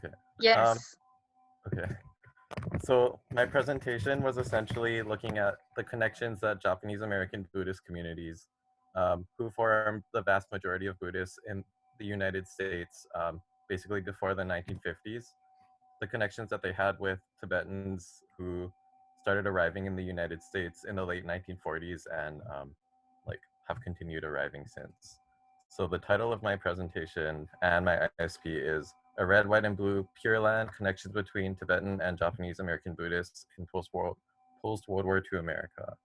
Okay. Yes. Okay. So my presentation was essentially looking at the connections that Japanese American Buddhist communities, who formed the vast majority of Buddhists in the United States, basically before the 1950s, the connections that they had with Tibetans who started arriving in the United States in the late 1940s and like have continued arriving since. So the title of my presentation and my ISP is A Red, White, and Blue Pure Land Connections Between Tibetan and Japanese American Buddhists in Post-World War II America.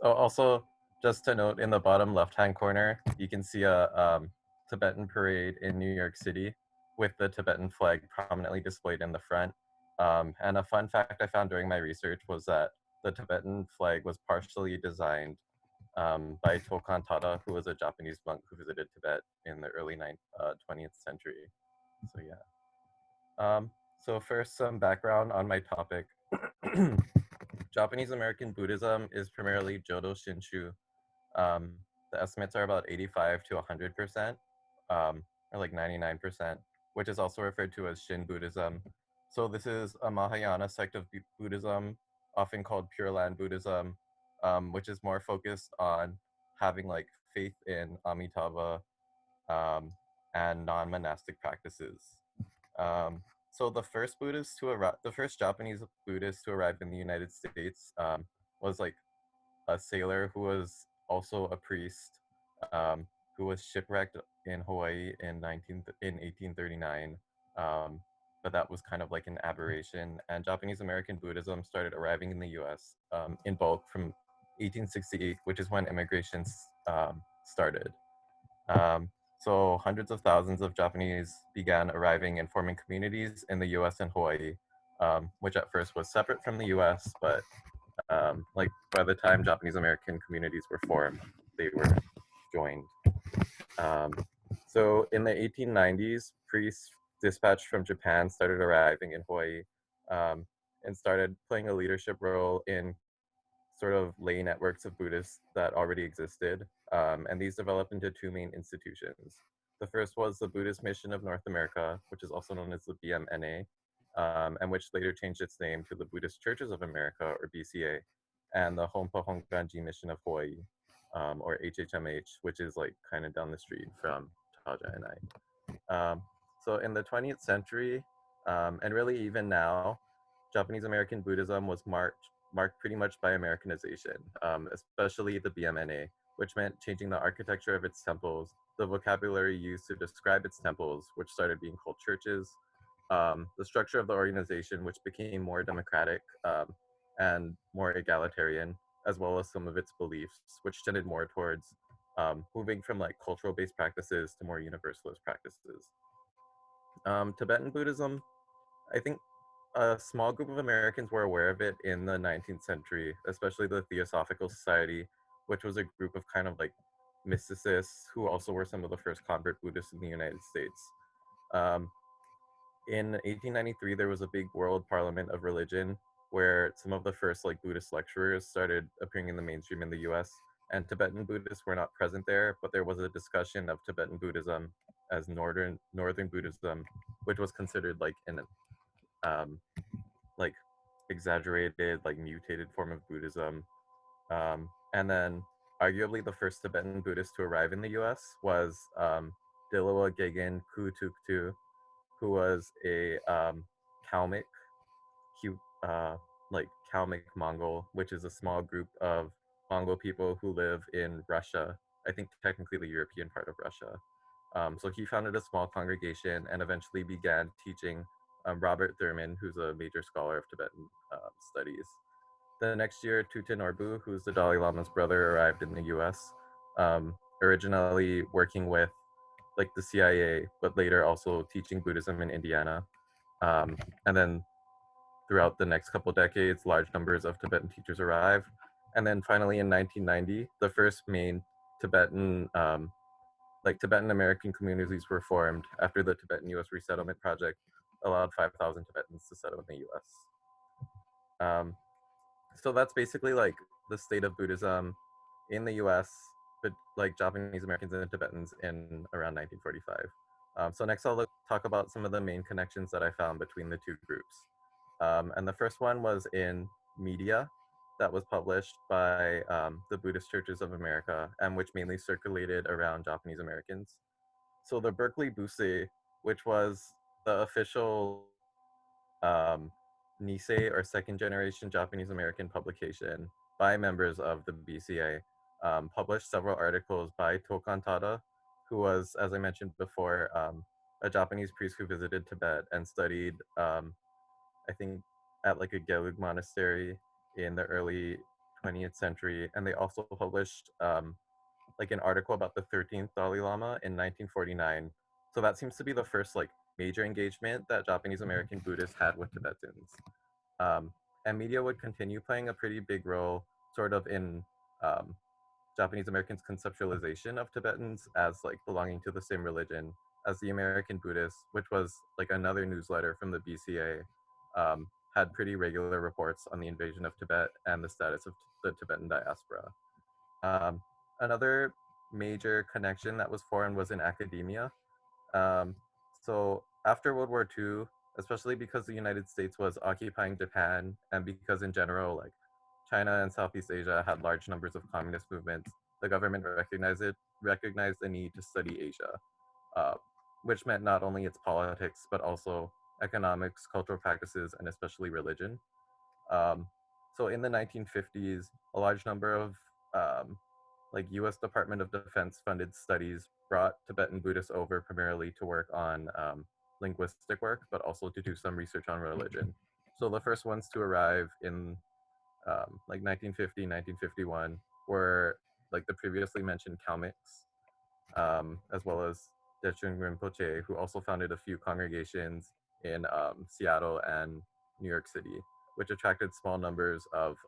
Also, just to note, in the bottom left-hand corner, you can see a Tibetan parade in New York City with the Tibetan flag prominently displayed in the front. And a fun fact I found during my research was that the Tibetan flag was partially designed by Tokan Tada, who was a Japanese monk who visited Tibet in the early 20th century. So yeah. So first, some background on my topic. Japanese American Buddhism is primarily Jodo Shinshu. The estimates are about 85 to 100%, or like 99%, which is also referred to as Shin Buddhism. So this is a Mahayana sect of Buddhism, often called Pure Land Buddhism, which is more focused on having like faith in Amitabha and non-monastic practices. So the first the first Japanese Buddhist to arrive in the United States was like a sailor who was also a priest, who was shipwrecked in Hawaii in 1839. But that was kind of like an aberration. And Japanese American Buddhism started arriving in the U.S. In bulk from 1868, which is when immigration started. So hundreds of thousands of Japanese began arriving and forming communities in the U.S. and Hawaii, which at first was separate from the U.S., but like by the time Japanese American communities were formed, they were joined. Um, so in the 1890s, priests dispatched from Japan started arriving in Hawaii and started playing a leadership role in sort of lay networks of Buddhists that already existed. And these developed into two main institutions. The first was the Buddhist Mission of North America, which is also known as the BMNA, and which later changed its name to the Buddhist Churches of America, or BCA, and the Honpa Honganji Mission of Hawaii, or HHMH, which is like kind of down the street from Taja and I. So in the 20th century, and really even now, Japanese American Buddhism was marked pretty much by Americanization, especially the BMNA, which meant changing the architecture of its temples, the vocabulary used to describe its temples, which started being called churches, the structure of the organization, which became more democratic and more egalitarian, as well as some of its beliefs, which tended more towards moving from like cultural-based practices to more universalist practices. Tibetan Buddhism, I think a small group of Americans were aware of it in the 19th century, especially the Theosophical Society, which was a group of kind of like mysticists who also were some of the first convert Buddhists in the United States. In 1893, there was a big world parliament of religion where some of the first like Buddhist lecturers started appearing in the mainstream in the US, and Tibetan Buddhists were not present there, but there was a discussion of Tibetan Buddhism as Northern Buddhism, which was considered like an um, like exaggerated, like mutated form of Buddhism. And then arguably the first Tibetan Buddhist to arrive in the US was Dilawa Gegen Kutuktu, who was a Kalmyk, like Kalmyk Mongol, which is a small group of Mongol people who live in Russia, I think technically the European part of Russia. So he founded a small congregation and eventually began teaching Robert Thurman, who's a major scholar of Tibetan studies. The next year, Tuta Norbu, who's the Dalai Lama's brother, arrived in the US, originally working with like the CIA, but later also teaching Buddhism in Indiana. And then throughout the next couple decades, large numbers of Tibetan teachers arrived. And then finally in 1990, the first main Tibetan Tibetan American communities were formed after the Tibetan US Resettlement Project allowed 5,000 Tibetans to settle in the US. So that's basically like the state of Buddhism in the US, but like Japanese Americans and Tibetans in around 1945. So next talk about some of the main connections that I found between the two groups. And the first one was in media that was published by the Buddhist Churches of America, and which mainly circulated around Japanese Americans. So the Berkeley Busse, which was the official um, Nisei or second generation Japanese American publication by members of the BCA, published several articles by Tokan Tada, who was, as I mentioned before, a Japanese priest who visited Tibet and studied, I think, at like a Gelug monastery in the early 20th century. And they also published like an article about the 13th Dalai Lama in 1949. So that seems to be the first like major engagement that Japanese American Buddhists had with Tibetans. And media would continue playing a pretty big role sort of in um, Japanese Americans' conceptualization of Tibetans as like belonging to the same religion as the American Buddhists, which was like another newsletter from the BCA, had pretty regular reports on the invasion of Tibet and the status of the Tibetan diaspora. Um, Another major connection that was foreign was in academia. Um, so after World War II, especially because the United States was occupying Japan, and because in general, like China and Southeast Asia had large numbers of communist movements, the government recognized the need to study Asia, uh, which meant not only its politics but also economics, cultural practices, and especially religion. Um, so in the 1950s, a large number of like U.S. Department of Defense funded studies brought Tibetan Buddhists over primarily to work on linguistic work, but also to do some research on religion. So the first ones to arrive in like 1950, 1951 were like the previously mentioned Kalmyks, as well as Dechung Rinpoche, who also founded a few congregations in Seattle and New York City, which attracted small numbers of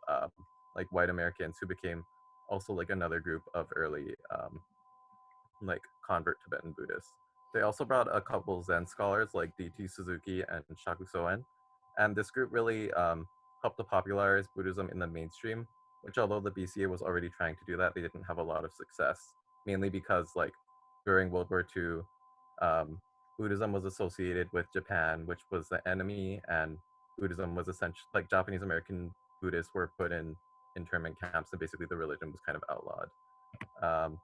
like white Americans who became also like another group of early like convert Tibetan Buddhists. They also brought a couple Zen scholars like D.T. Suzuki and Shaku Soen, and this group really helped to popularize Buddhism in the mainstream, which although the BCA was already trying to do that, they didn't have a lot of success, mainly because like during World War II, Buddhism was associated with Japan, which was the enemy, and Buddhism was essentially like Japanese American Buddhists were put in internment camps, and basically the religion was kind of outlawed. Um,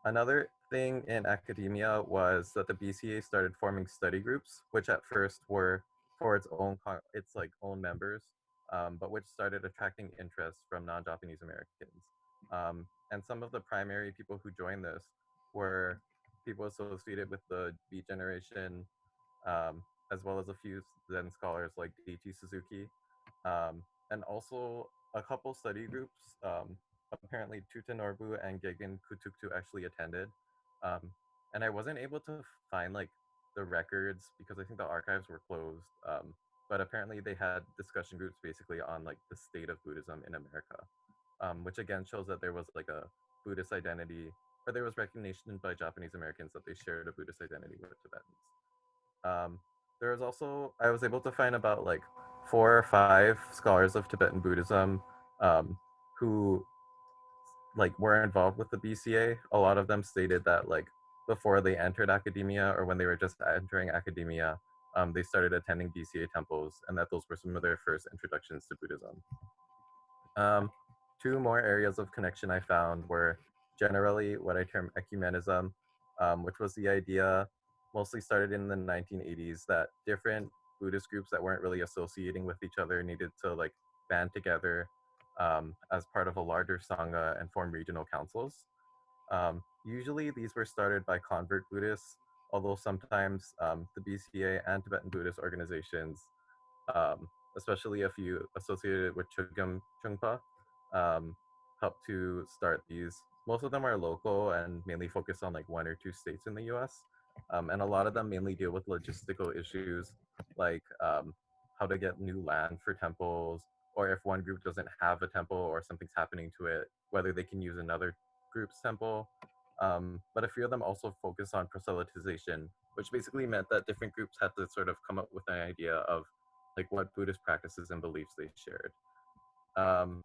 Another thing in academia was that the BCA started forming study groups, which at first were for its like own members, but which started attracting interest from non-Japanese Americans. And some of the primary people who joined this were people associated with the Beat Generation, as well as a few Zen scholars like D.T. Suzuki, and also a couple study groups. Apparently, Tuta and Gegen Kutuktu actually attended, and I wasn't able to find like the records because I think the archives were closed. But apparently, they had discussion groups basically on like the state of Buddhism in America, which again shows that there was like a Buddhist identity, or there was recognition by Japanese Americans that they shared a Buddhist identity with Tibetans. Um, there was also I was able to find about like 4 or 5 scholars of Tibetan Buddhism um, who like were involved with the BCA. A lot of them stated that like before they entered academia or when they were just entering academia, they started attending BCA temples, and that those were some of their first introductions to Buddhism. Um, Two more areas of connection I found were generally what I term ecumenism, which was the idea mostly started in the 1980s that different Buddhist groups that weren't really associating with each other needed to like band together as part of a larger sangha and form regional councils. Usually, these were started by convert Buddhists, although sometimes the BCA and Tibetan Buddhist organizations, especially a few associated with Chögyam Trungpa, um, helped to start these. Most of them are local and mainly focus on like 1 or 2 states in the US. And a lot of them mainly deal with logistical issues like how to get new land for temples, or if one group doesn't have a temple or something's happening to it, whether they can use another group's temple. But a few of them also focus on proselytization, which basically meant that different groups had to sort of come up with an idea of like what Buddhist practices and beliefs they shared. Um,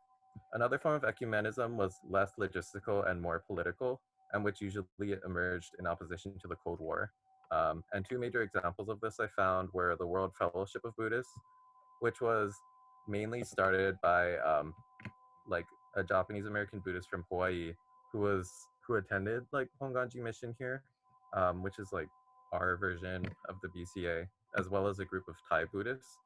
Another form of ecumenism was less logistical and more political, and which usually emerged in opposition to the Cold War. And two major examples of this I found were the World Fellowship of Buddhists, which was mainly started by like a Japanese American Buddhist from Hawaii who attended like Honganji mission here, which is like our version of the BCA, as well as a group of Thai Buddhists.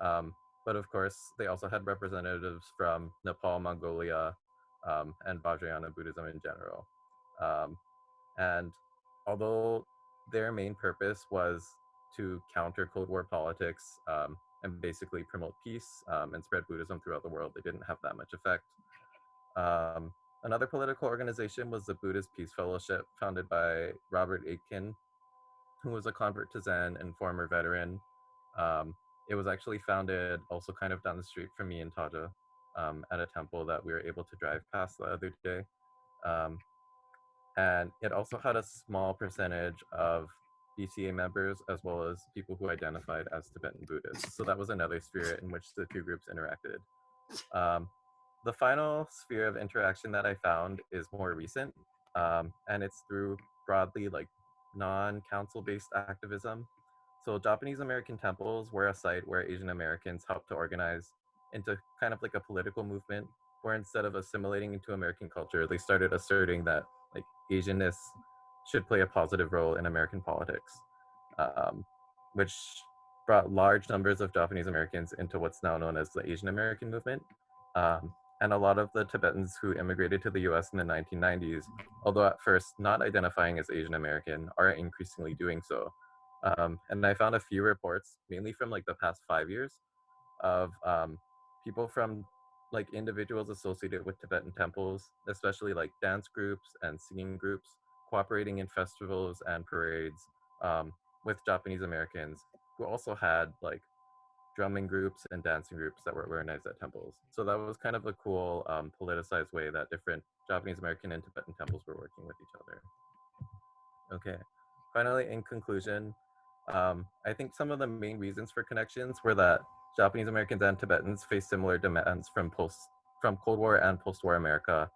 Um, but of course, they also had representatives from Nepal, Mongolia, and Vajrayana Buddhism in general. Um, and although their main purpose was to counter Cold War politics and basically promote peace and spread Buddhism throughout the world, they didn't have that much effect. Um, Another political organization was the Buddhist Peace Fellowship, founded by Robert Aitken, who was a convert to Zen and former veteran. It was actually founded also kind of down the street from me and Taja at a temple that we were able to drive past the other day. Um, and it also had a small percentage of BCA members as well as people who identified as Tibetan Buddhists. So that was another sphere in which the two groups interacted. The final sphere of interaction that I found is more recent, and it's through broadly like non-council based activism. So Japanese American temples were a site where Asian Americans helped to organize into kind of like a political movement where instead of assimilating into American culture, they started asserting that like Asianness should play a positive role in American politics, um, which brought large numbers of Japanese Americans into what's now known as the Asian American movement. Um, and a lot of the Tibetans who immigrated to the US in the 1990s, although at first not identifying as Asian American, are increasingly doing so. And I found a few reports, mainly from like the past 5 years, of people from like individuals associated with Tibetan temples, especially like dance groups and singing groups, cooperating in festivals and parades um, with Japanese Americans who also had like drumming groups and dancing groups that were organized at temples. So that was kind of a cool politicized way that different Japanese American and Tibetan temples were working with each other. Okay, finally, in conclusion, I think some of the main reasons for connections were that Japanese Americans and Tibetans faced similar demands from Cold War and post-war America,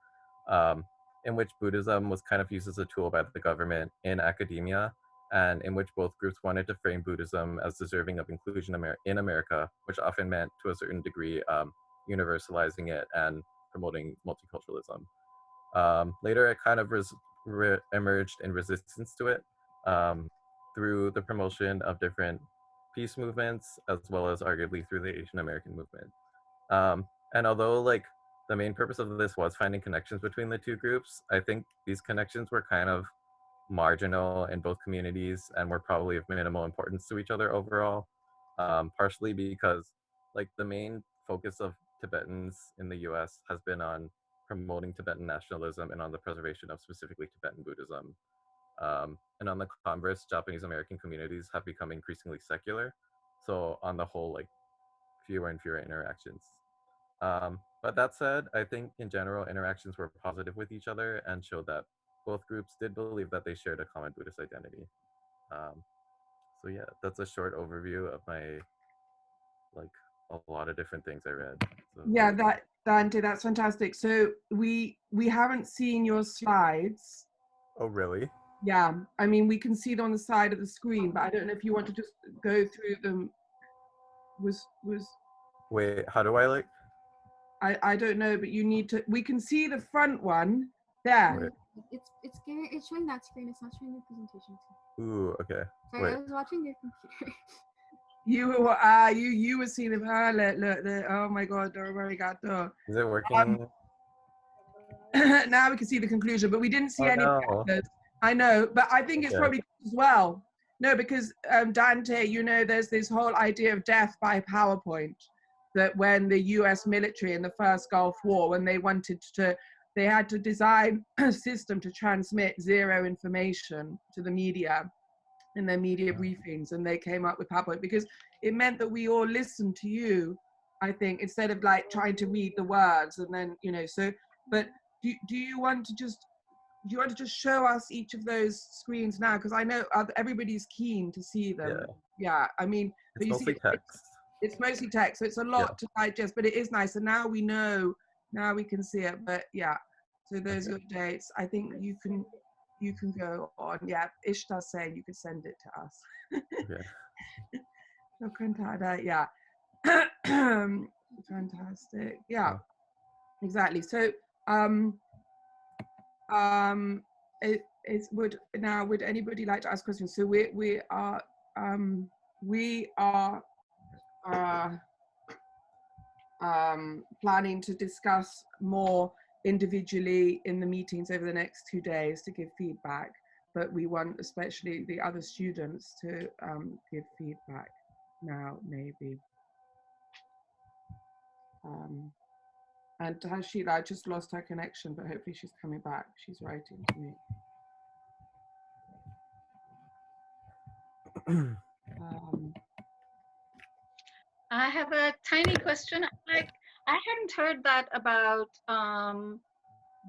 um, in which Buddhism was kind of used as a tool by the government in academia, and in which both groups wanted to frame Buddhism as deserving of inclusion in America, which often meant, to a certain degree, universalizing it and promoting multiculturalism. Later, it kind of emerged in resistance to it through the promotion of different peace movements, as well as arguably through the Asian American movement. And although like the main purpose of this was finding connections between the two groups, I think these connections were kind of marginal in both communities and were probably of minimal importance to each other overall, partially because like the main focus of Tibetans in the US has been on promoting Tibetan nationalism and on the preservation of specifically Tibetan Buddhism. And on the converse, Japanese American communities have become increasingly secular. So on the whole, like fewer and fewer interactions. But that said, I think in general, interactions were positive with each other and showed that both groups did believe that they shared a common Buddhist identity. Um, so yeah, that's a short overview of my, like a lot of different things I read. So, yeah, that Dante, that's fantastic. So we haven't seen your slides. oh really? Yeah, I mean, we can see them on the side of the screen, but I don't know if you want to just go through them. Wait, how do I like? I don't know, but you need to. We can see the front one there. Wait. It's showing that screen. It's not showing your presentation. Ooh, okay. Sorry, Wait. I was watching your computer. You were seeing the oh my god, Is it working? Now we can see the conclusion, but we didn't see any No. I know, but I think it's Okay. probably as well. No, because Dante, you know, there's this whole idea of death by PowerPoint, that when the US military in the first Gulf War, when they wanted to, they had to design a system to transmit zero information to the media in their media briefings, and they came up with PowerPoint because it meant that we all listened to you, I think, instead of like trying to read the words and then, you know, so, but do you want to just show us each of those screens now? Because I know everybody's keen to see them. Yeah, I mean, it's mostly text. It's mostly text, so it's a lot to digest, but it is nice. And now we know, now we can see it, but yeah. So those are your dates. I think you can, you can go on. Yeah, Ishtar's saying you could send it to us. Okay. So Cantada, yeah. Fantastic. Yeah, Yeah. exactly. So would anybody like to ask questions? So we are planning to discuss more individually in the meetings over the next 2 days to give feedback, but we want especially the other students to give feedback now, maybe. And Tashi, I just lost her connection, but hopefully she's coming back. She's writing to me. I have a tiny question. Like, I hadn't heard that about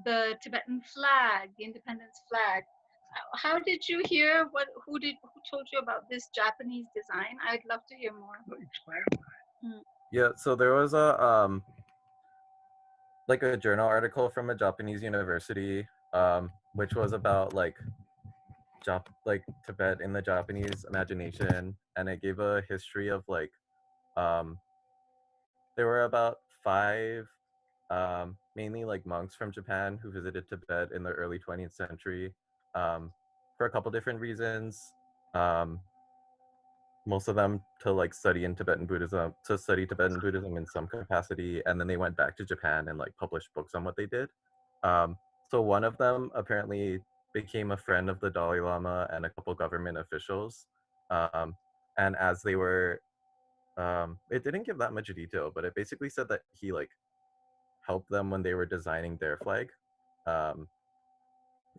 the Tibetan flag, the independence flag. How did you hear? Who told you about this Japanese design? I'd love to hear more. Yeah, so there was a like a journal article from a Japanese university, which was about like Tibet in the Japanese imagination, and it gave a history of like there were about 5 mainly like monks from Japan who visited Tibet in the early 20th century for a couple different reasons. Um, most of them to like study Tibetan Buddhism in some capacity, and then they went back to Japan and like published books on what they did. So one of them apparently became a friend of the Dalai Lama and a couple government officials. And as they were, it didn't give that much detail, but it basically said that he like helped them when they were designing their flag, um,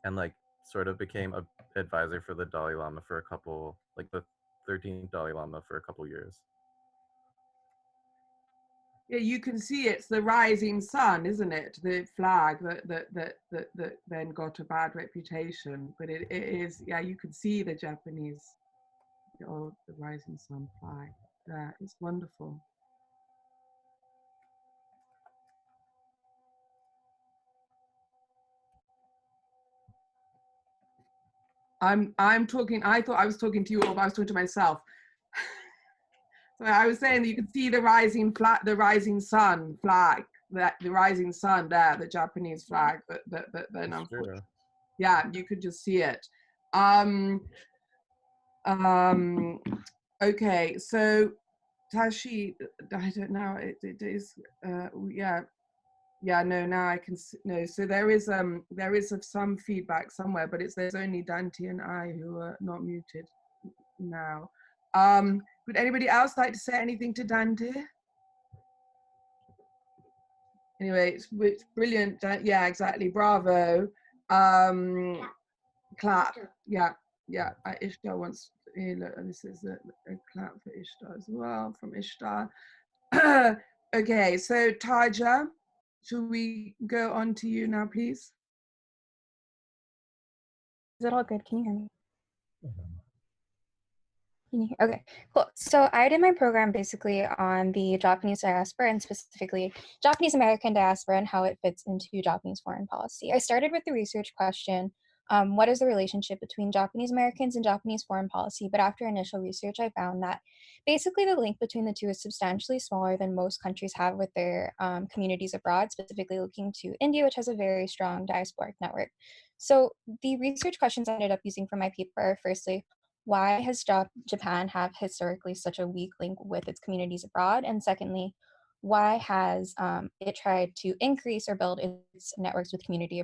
and like sort of became a advisor for the Dalai Lama for a couple, like the 13th Dalai Lama for a couple years. Yeah, you can see it's the rising sun, isn't it? The flag that then got a bad reputation, but it is, yeah, you can see the Japanese, the rising sun flag. Yeah, it's wonderful. I'm talking, I thought I was talking to you all, but I was talking to myself. So I was saying that you could see the rising sun flag, the rising sun there, the Japanese flag, that then unfortunately, yeah, you could just see it. Okay, so Tashi, I don't know, it is, yeah, no, now I can no. So there is some feedback somewhere, but there's only Dante and I who are not muted now. Would anybody else like to say anything to Dante? Anyway, it's brilliant. Yeah, exactly. Bravo. Clap. Yeah. Ishtar wants. Here, look, this is a clap for Ishtar as well from Ishtar. Okay, so Taja, should we go on to you now, please? Is it all good? Can you hear me? Okay, cool. So I did my program basically on the Japanese diaspora and specifically Japanese American diaspora and how it fits into Japanese foreign policy. I started with the research question, what is the relationship between Japanese Americans and Japanese foreign policy? But after initial research, I found that basically the link between the two is substantially smaller than most countries have with their communities abroad, specifically looking to India, which has a very strong diasporic network. So the research questions I ended up using for my paper are firstly, why has Japan have historically such a weak link with its communities abroad? And secondly, why has it tried to increase or build its networks with communities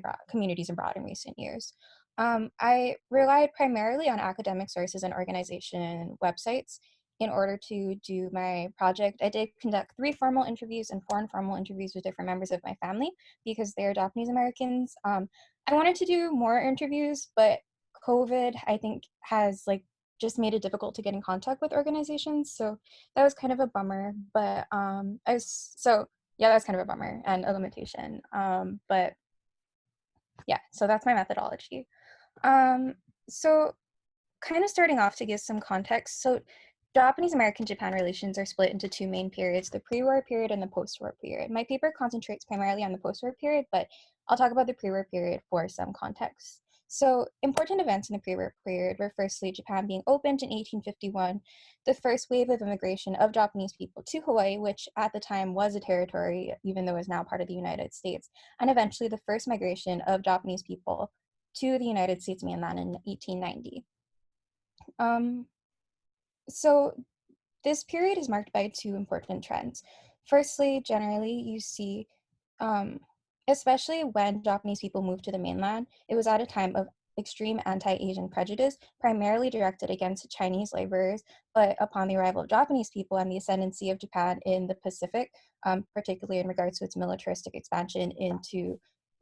abroad in recent years? I relied primarily on academic sources and organization websites in order to do my project. I did conduct 3 formal interviews and 4 informal interviews with different members of my family because they're Japanese Americans. I wanted to do more interviews, but COVID, I think, has like just made it difficult to get in contact with organizations. So that was kind of a bummer. But yeah, that's kind of a bummer and a limitation. But yeah, so that's my methodology. So kind of starting off to give some context. So Japanese American-Japan relations are split into 2 main periods, the pre-war period and the post-war period. My paper concentrates primarily on the post-war period, but I'll talk about the pre-war period for some context. So important events in the pre-war period were firstly Japan being opened in 1851, the first wave of immigration of Japanese people to Hawaii, which at the time was a territory, even though it is now part of the United States, and eventually the first migration of Japanese people to the United States mainland in 1890. So this period is marked by two important trends. Firstly, generally, you see, especially when Japanese people moved to the mainland, it was at a time of extreme anti-Asian prejudice, primarily directed against Chinese laborers, but upon the arrival of Japanese people and the ascendancy of Japan in the Pacific, particularly in regards to its militaristic expansion into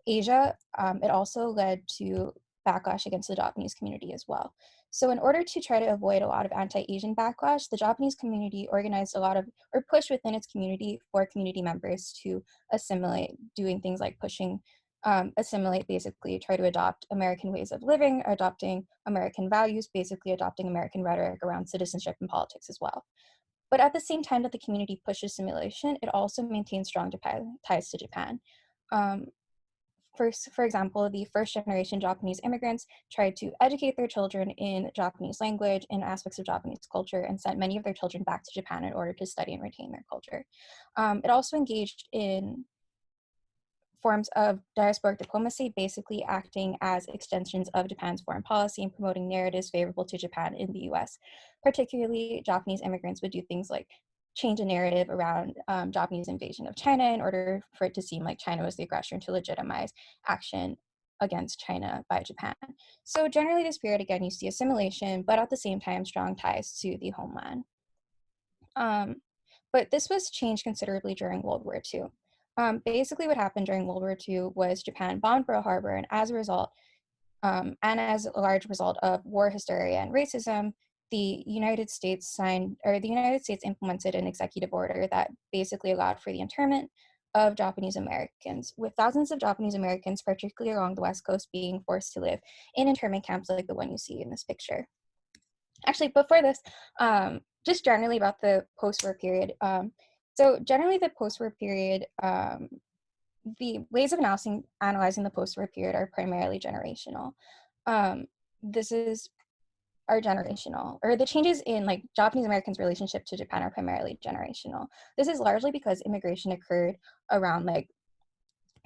Asia, it also led to backlash against the Japanese community as well. So in order to try to avoid a lot of anti-Asian backlash, the Japanese community organized a lot of, or pushed within its community for community members to assimilate, doing things like pushing, assimilate, basically try to adopt American ways of living, adopting American values, basically adopting American rhetoric around citizenship and politics as well. But at the same time that the community pushes assimilation, it also maintains strong ties to Japan. For example, the first generation Japanese immigrants tried to educate their children in Japanese language and aspects of Japanese culture and sent many of their children back to Japan in order to study and retain their culture. It also engaged in forms of diasporic diplomacy, basically acting as extensions of Japan's foreign policy and promoting narratives favorable to Japan in the US. Particularly, Japanese immigrants would do things like change a narrative around Japanese invasion of China in order for it to seem like China was the aggressor and to legitimize action against China by Japan. So generally this period, again, you see assimilation, but at the same time, strong ties to the homeland. But this was changed considerably during World War II. Basically what happened during World War II was Japan bombed Pearl Harbor, and as a result, and as a large result of war hysteria and racism, the United States implemented an executive order that basically allowed for the internment of Japanese Americans, with thousands of Japanese Americans, particularly along the West Coast, being forced to live in internment camps like the one you see in this picture. Actually, before this, just generally about the post-war period. So generally the post-war period, the ways of analyzing the post-war period are primarily generational. The changes in like Japanese Americans' relationship to Japan are primarily generational. This is largely because immigration occurred around like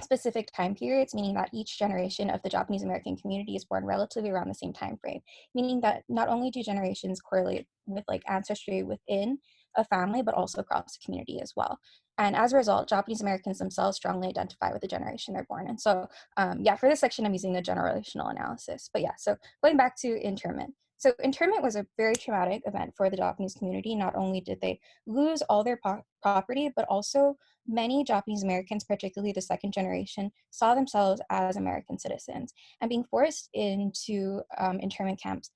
specific time periods, meaning that each generation of the Japanese American community is born relatively around the same time frame, meaning that not only do generations correlate with like ancestry within a family, but also across the community as well. And as a result, Japanese Americans themselves strongly identify with the generation they're born in. So yeah, for this section, I'm using the generational analysis. But yeah, so going back to internment. So internment was a very traumatic event for the Japanese community. Not only did they lose all their property, but also many Japanese Americans, particularly the second generation, saw themselves as American citizens, and being forced into internment camps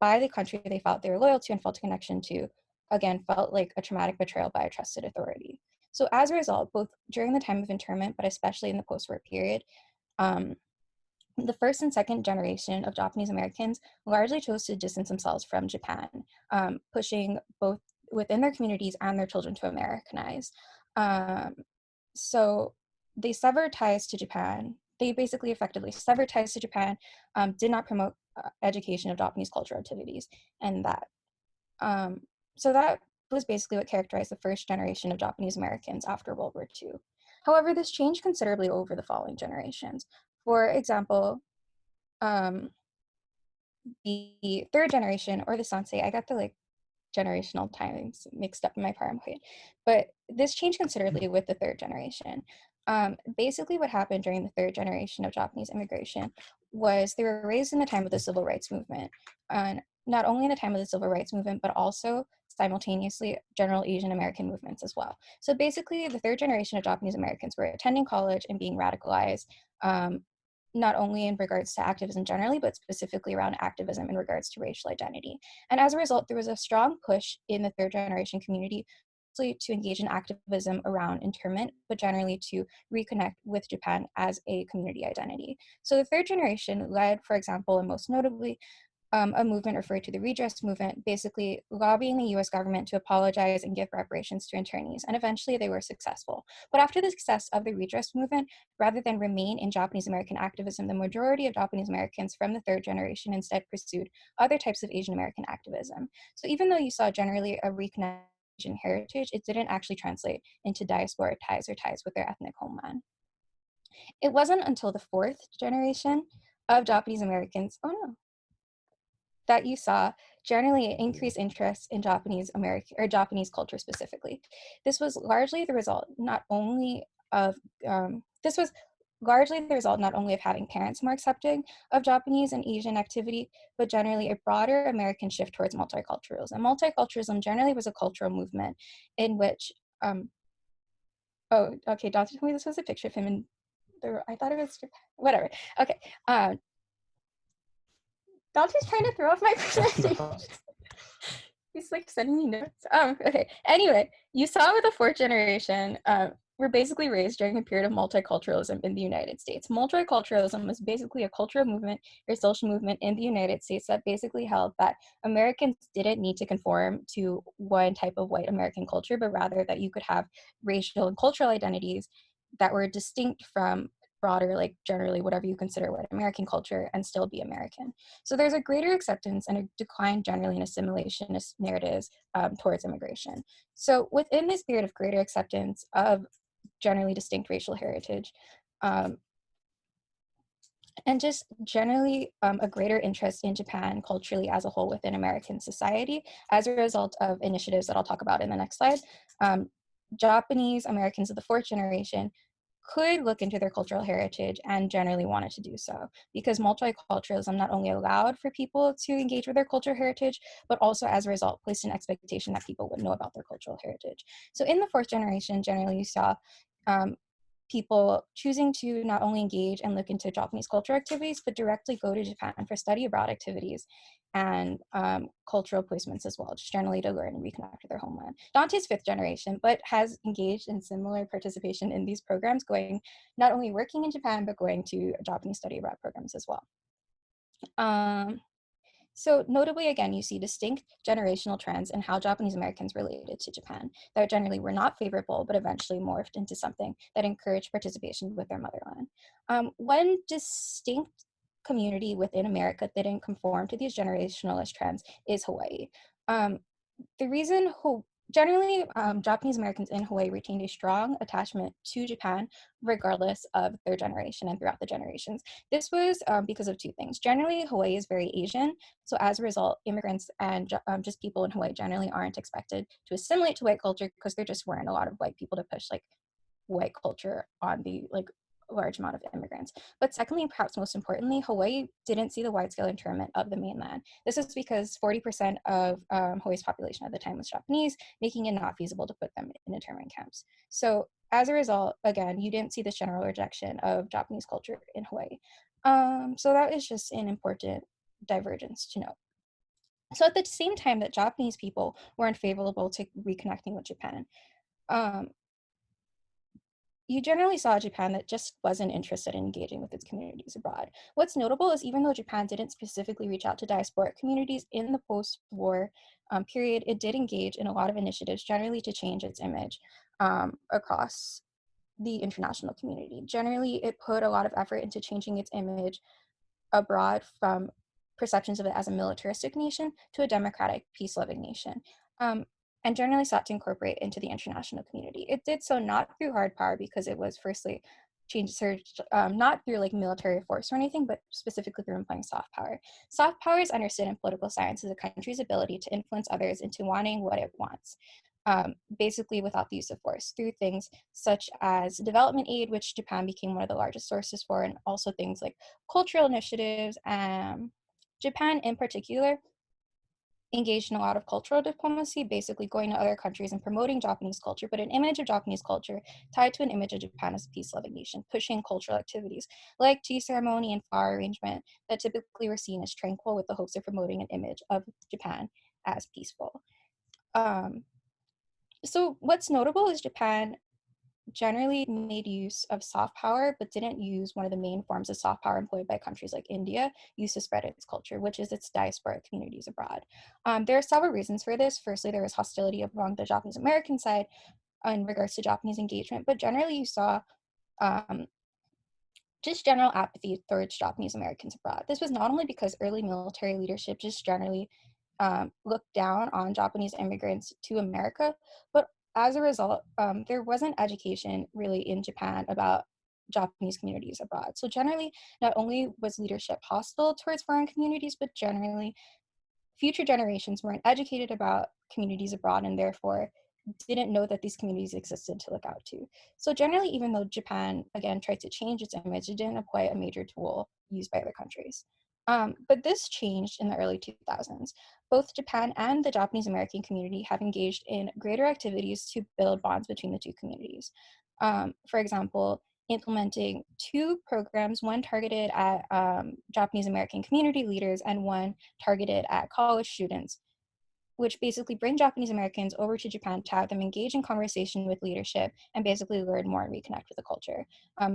by the country they felt they were loyal to and felt a connection to, again, felt like a traumatic betrayal by a trusted authority. So as a result, both during the time of internment, but especially in the post-war period, the first and second generation of Japanese Americans largely chose to distance themselves from Japan, pushing both within their communities and their children to Americanize. So they severed ties to Japan. They basically effectively severed ties to Japan, did not promote education of Japanese cultural activities, and that. So that was basically what characterized the first generation of Japanese Americans after World War II. However, this changed considerably over the following generations. For example, the third generation, or the Sansei, I got the like generational timings mixed up in my PowerPoint, but this changed considerably with the third generation. Basically what happened during the third generation of Japanese immigration was they were raised in the time of the civil rights movement, and not only in the time of the civil rights movement, but also simultaneously general Asian American movements as well. So basically the third generation of Japanese Americans were attending college and being radicalized, not only in regards to activism generally, but specifically around activism in regards to racial identity. And as a result, there was a strong push in the third generation community to engage in activism around internment, but generally to reconnect with Japan as a community identity. So the third generation led, for example, and most notably, a movement referred to the redress movement, basically lobbying the US government to apologize and give reparations to internees, and eventually they were successful. But after the success of the redress movement, rather than remain in Japanese American activism, the majority of Japanese Americans from the third generation instead pursued other types of Asian American activism. So even though you saw generally a reconnection Asian heritage, it didn't actually translate into diasporic ties or ties with their ethnic homeland. It wasn't until the fourth generation of Japanese Americans, that you saw generally increased interest in Japanese American or Japanese culture specifically. This was largely the result not only of not only of having parents more accepting of Japanese and Asian activity, but generally a broader American shift towards multiculturalism. Multiculturalism generally was a cultural movement in which, oh, okay, Dante told me this was a picture of him and I thought it was, whatever. Okay, Dante's trying to throw off my presentation. He's like sending me notes. Okay. Anyway, you saw with the fourth generation, we're basically raised during a period of multiculturalism in the United States. Multiculturalism was basically a cultural movement or social movement in the United States that basically held that Americans didn't need to conform to one type of white American culture, but rather that you could have racial and cultural identities that were distinct from broader, like generally whatever you consider white American culture, and still be American. So there's a greater acceptance and a decline generally in assimilationist narratives towards immigration. So within this period of greater acceptance of generally distinct racial heritage, and just generally a greater interest in Japan culturally as a whole within American society as a result of initiatives that I'll talk about in the next slide, Japanese Americans of the fourth generation could look into their cultural heritage and generally wanted to do so because multiculturalism not only allowed for people to engage with their cultural heritage, but also as a result placed an expectation that people would know about their cultural heritage. So in the fourth generation, generally you saw people choosing to not only engage and look into Japanese cultural activities, but directly go to Japan for study abroad activities and cultural placements as well, just generally to learn and reconnect with their homeland. Dante's fifth generation, but has engaged in similar participation in these programs, going not only working in Japan, but going to Japanese study abroad programs as well. So notably, again, you see distinct generational trends in how Japanese Americans related to Japan that generally were not favorable, but eventually morphed into something that encouraged participation with their motherland. One distinct community within America that didn't conform to these generationalist trends is Hawaii. The reason generally, Japanese Americans in Hawaii retained a strong attachment to Japan, regardless of their generation and throughout the generations. This was because of two things. Generally, Hawaii is very Asian, so as a result, immigrants and just people in Hawaii generally aren't expected to assimilate to white culture because there just weren't a lot of white people to push like white culture on the large amount of immigrants. But secondly, perhaps most importantly, Hawaii didn't see the wide-scale internment of the mainland. This is because 40% of Hawaii's population at the time was Japanese, making it not feasible to put them in internment camps. So as a result, again, you didn't see this general rejection of Japanese culture in Hawaii. So that is just an important divergence to note. So at the same time that Japanese people were unfavorable to reconnecting with Japan, you generally saw a Japan that just wasn't interested in engaging with its communities abroad. What's notable is even though Japan didn't specifically reach out to diasporic communities in the post-war period, it did engage in a lot of initiatives generally to change its image across the international community. Generally, it put a lot of effort into changing its image abroad from perceptions of it as a militaristic nation to a democratic, peace-loving nation. And generally sought to incorporate into the international community. It did so not through hard power because it was firstly not through like military force or anything, but specifically through employing soft power. Soft power is understood in political science as a country's ability to influence others into wanting what it wants, basically without the use of force, through things such as development aid, which Japan became one of the largest sources for, and also things like cultural initiatives. Japan in particular engaged in a lot of cultural diplomacy, basically going to other countries and promoting Japanese culture, but an image of Japanese culture tied to an image of Japan as a peace-loving nation, pushing cultural activities like tea ceremony and flower arrangement that typically were seen as tranquil with the hopes of promoting an image of Japan as peaceful. So what's notable is Japan generally made use of soft power, but didn't use one of the main forms of soft power employed by countries like India, used to spread its culture, which is its diasporic communities abroad. There are several reasons for this. Firstly, there was hostility among the Japanese American side in regards to Japanese engagement, but generally you saw just general apathy towards Japanese Americans abroad. This was not only because early military leadership just generally looked down on Japanese immigrants to America, but as a result, there wasn't education really in Japan about Japanese communities abroad. So generally, not only was leadership hostile towards foreign communities, but generally, future generations weren't educated about communities abroad and therefore didn't know that these communities existed to look out to. So generally, even though Japan, again, tried to change its image, it didn't employ a major tool used by other countries. But this changed in the early 2000s. Both Japan and the Japanese American community have engaged in greater activities to build bonds between the two communities. For example, implementing two programs, one targeted at Japanese American community leaders and one targeted at college students, which basically bring Japanese Americans over to Japan to have them engage in conversation with leadership and basically learn more and reconnect with the culture.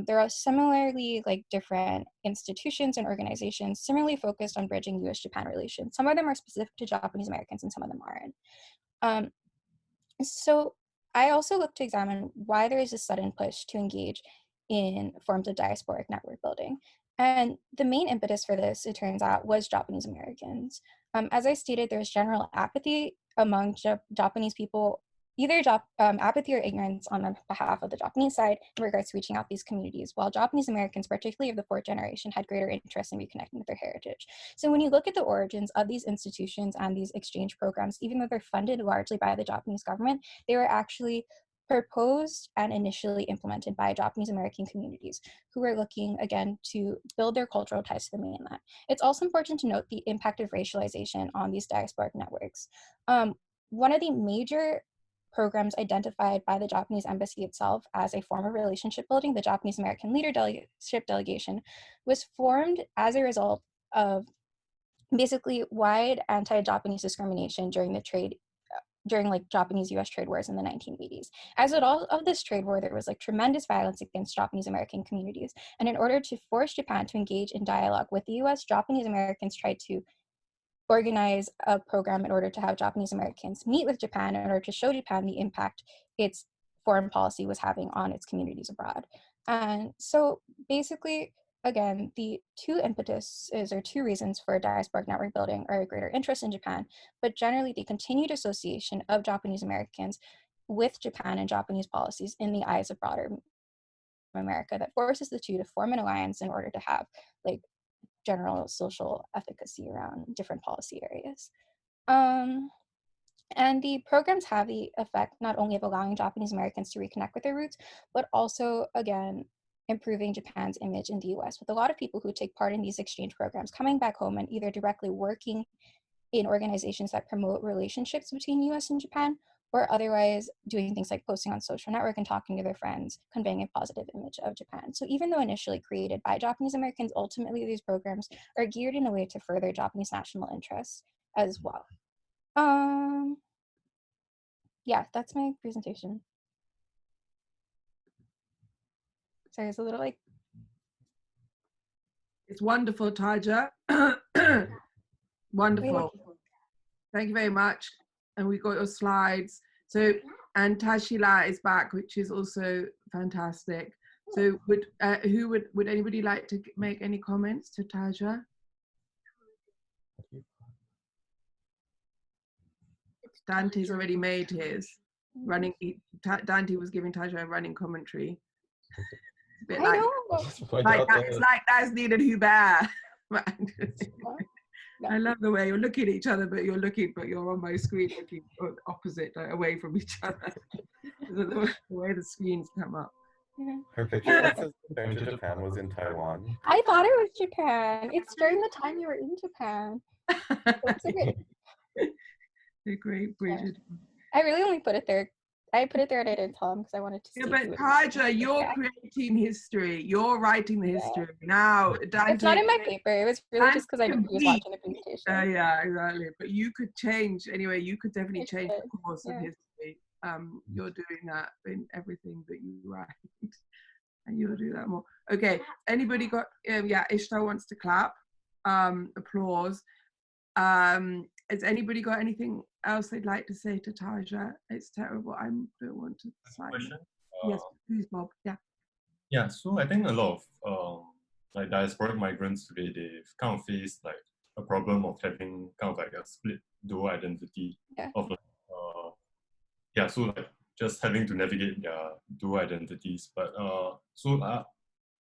There are similarly different institutions and organizations similarly focused on bridging US-Japan relations. Some of them are specific to Japanese Americans and some of them aren't. So I also look to examine why there is a sudden push to engage in forms of diasporic network building. And the main impetus for this, it turns out, was Japanese Americans. As I stated, there's general apathy among Japanese people, either apathy or ignorance on the behalf of the Japanese side in regards to reaching out these communities, while Japanese Americans, particularly of the fourth generation, had greater interest in reconnecting with their heritage. So when you look at the origins of these institutions and these exchange programs, even though they're funded largely by the Japanese government, they were actually proposed and initially implemented by Japanese American communities who were looking, again, to build their cultural ties to the mainland. It's also important to note the impact of racialization on these diasporic networks. One of the major programs identified by the Japanese embassy itself as a form of relationship building, the Japanese American leadership delegation, was formed as a result of basically wide anti-Japanese discrimination during Japanese-US trade wars in the 1980s. As a result of this trade war, there was tremendous violence against Japanese American communities. And in order to force Japan to engage in dialogue with the US, Japanese Americans tried to organize a program in order to have Japanese Americans meet with Japan in order to show Japan the impact its foreign policy was having on its communities abroad. And so basically, again, the two impetuses or two reasons for diasporic network building are a greater interest in Japan, but generally the continued association of Japanese Americans with Japan and Japanese policies in the eyes of broader America that forces the two to form an alliance in order to have general social efficacy around different policy areas. And the programs have the effect not only of allowing Japanese Americans to reconnect with their roots, but also, again, improving Japan's image in the US, with a lot of people who take part in these exchange programs coming back home and either directly working in organizations that promote relationships between US and Japan, or otherwise doing things like posting on social network and talking to their friends, conveying a positive image of Japan. So even though initially created by Japanese Americans, ultimately these programs are geared in a way to further Japanese national interests as well. Yeah, that's my presentation. Sorry, it's a little It's wonderful, Taja. Wonderful. Thank you very much. And we got your slides. So, and Tashila is back, which is also fantastic. So would anybody like to make any comments to Taja? Dante's already made his running. Dante was giving Taja a running commentary. A bit I know. It's like that's needed Hubert. I love the way you're looking at each other, but you're on my screen looking opposite, away from each other. The way the screens come up. Her picture says going to Japan was in Taiwan. I thought it was Japan. It's during the time you were in Japan. They're great, Bridget. I really only put it there. I put it there and I didn't tell him because I wanted to see. Yeah, but Taja, you're creating history. You're writing the history. Now, Dante, it's not in my paper. It was really just because I knew he was watching the presentation. Yeah, exactly. But you could change, anyway, you could definitely change the course of history. you're doing that in everything that you write. And you'll do that more. Okay, anybody got, yeah, Ishtar wants to clap, applause. Has anybody got anything else they'd like to say to Taja? It's terrible, I don't want to silence. Yes, please, Bob, yeah. Yeah, so I think a lot of like diasporic migrants today, they've kind of faced like a problem of having kind of like a split dual identity of like, yeah, so like just having to navigate their dual identities. But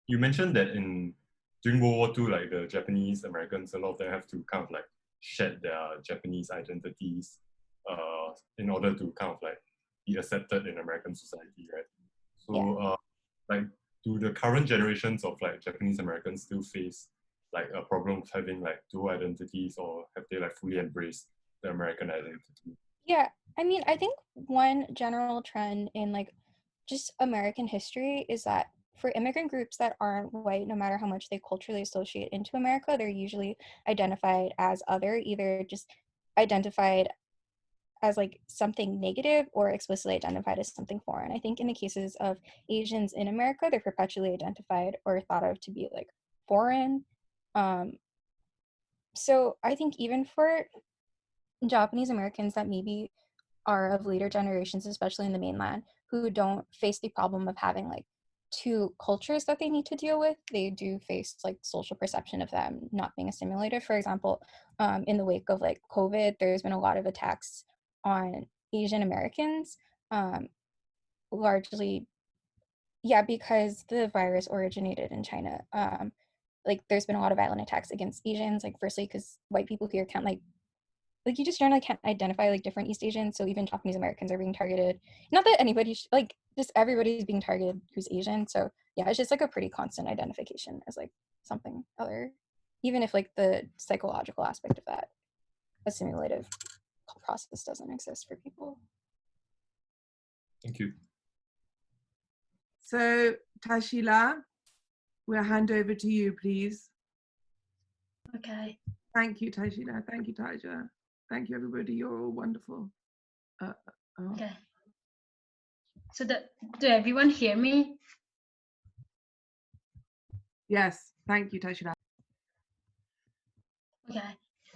you mentioned that during World War II, like the Japanese Americans, a lot of them have to kind of like shed their Japanese identities in order to kind of like be accepted in American society, right? So like, do the current generations of like Japanese Americans still face like a problem of having like dual identities, or have they like fully embraced the American identity? Yeah, I mean, I think one general trend in like just American history is that for immigrant groups that aren't white, no matter how much they culturally associate into America, they're usually identified as other, either just identified as like something negative or explicitly identified as something foreign. I think in the cases of Asians in America, they're perpetually identified or thought of to be like foreign. So I think even for Japanese Americans that maybe are of later generations, especially in the mainland, who don't face the problem of having like two cultures that they need to deal with, they do face like social perception of them not being assimilated. For example, in the wake of like COVID, there's been a lot of attacks on Asian Americans, largely, yeah, because the virus originated in China. Like there's been a lot of violent attacks against Asians, like firstly because white people here can't like you just generally can't identify like different East Asians, so even Japanese Americans are being targeted. Not that anybody like just everybody's being targeted who's Asian. So yeah, it's just like a pretty constant identification as like something other, even if like the psychological aspect of that assimilative process doesn't exist for people. Thank you. So Tashila, we'll hand over to you, please. Okay. Thank you, Tashila. Thank you, Taja. Thank you, everybody. You're all wonderful. Okay. So do everyone hear me? Yes. Thank you, Tashila. Okay.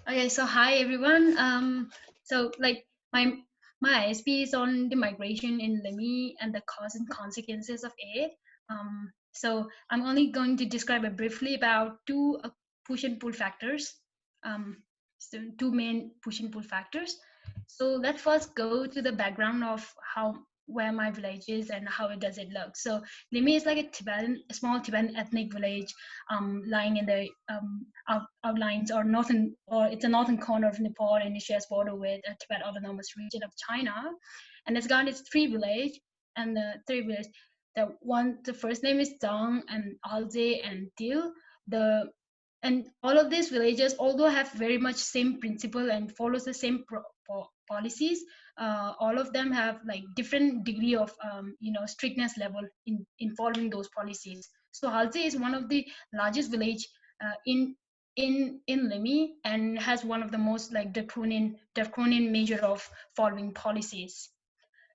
Okay. So hi everyone. So like my ISP is on the migration in Limi and the cause and consequences of it. So I'm only going to describe it briefly about two push and pull factors. So two main push and pull factors. So let's first go to the background of where my village is and how does it look. So Limi is like a small Tibetan ethnic village lying in the outlines or it's a northern corner of Nepal, and it shares border with a Tibet Autonomous Region of China. And it's got its three villages, and the first name is Dang and Alze and Dil. And all of these villages, although have very much same principle and follows the same policies, all of them have like different degree of strictness level in following those policies. So Halse is one of the largest village in Limi, and has one of the most like draconian measure of following policies.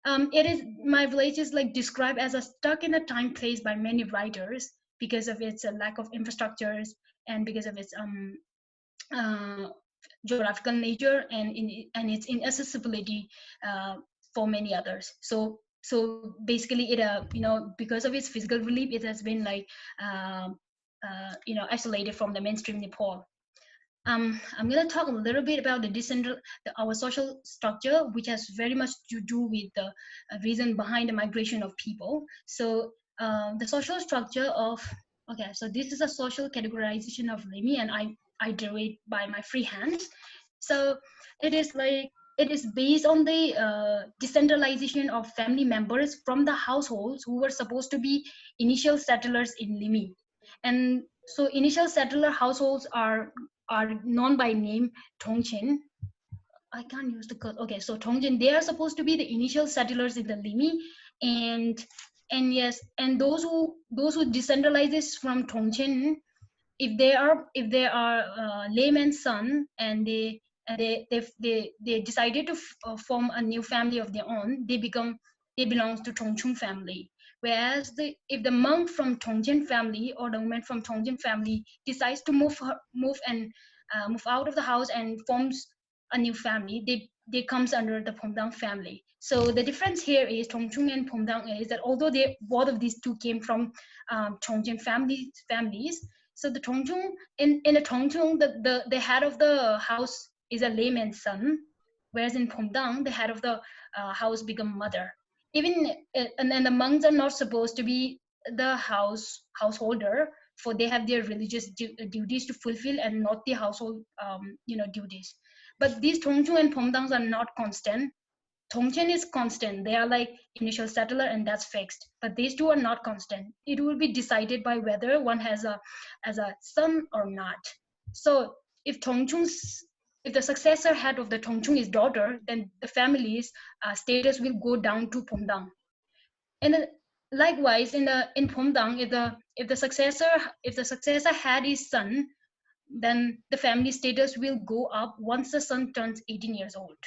My village is like described as a stuck in a time place by many writers because of its lack of infrastructures and because of its geographical nature and its inaccessibility for many others. So basically it because of its physical relief, it has been like isolated from the mainstream Nepal. I'm going to talk a little bit about our social structure, which has very much to do with the reason behind the migration of people. So the social structure of, so this is a social categorization of Limi, and I drew it by my free hand. So it is based on the decentralization of family members from the households who were supposed to be initial settlers in Limi. And so initial settler households are known by name Tongchen. I can't use the code. Okay, so Tongchen, they are supposed to be the initial settlers in the Limi, and yes, and those who decentralizes from Tongchen, if they are layman's son and they and they decided to form a new family of their own, they belong to Tongchung family. Whereas if the monk from Tongjian family or the woman from Tongjian family decides to move out of the house and forms a new family, they comes under the Pomdang family. So the difference here is Tongchung and Pomdang is that although both of these two came from Tongjian families, so the Tongchung in the Tongchung, the head of the house is a layman's son, whereas in Pomdang the head of the house become mother. Even and then the monks are not supposed to be the householder, for they have their religious duties to fulfill and not the household duties. But these Tongchung and Pomdangs are not constant. Tongchen is constant. They are like initial settler and that's fixed. But these two are not constant. It will be decided by whether one has a son or not. So if the successor head of the Tongchung is daughter, then the family's status will go down to Pomdang. And likewise, in Pomdang, if the successor had his son, then the family status will go up once the son turns 18 years old.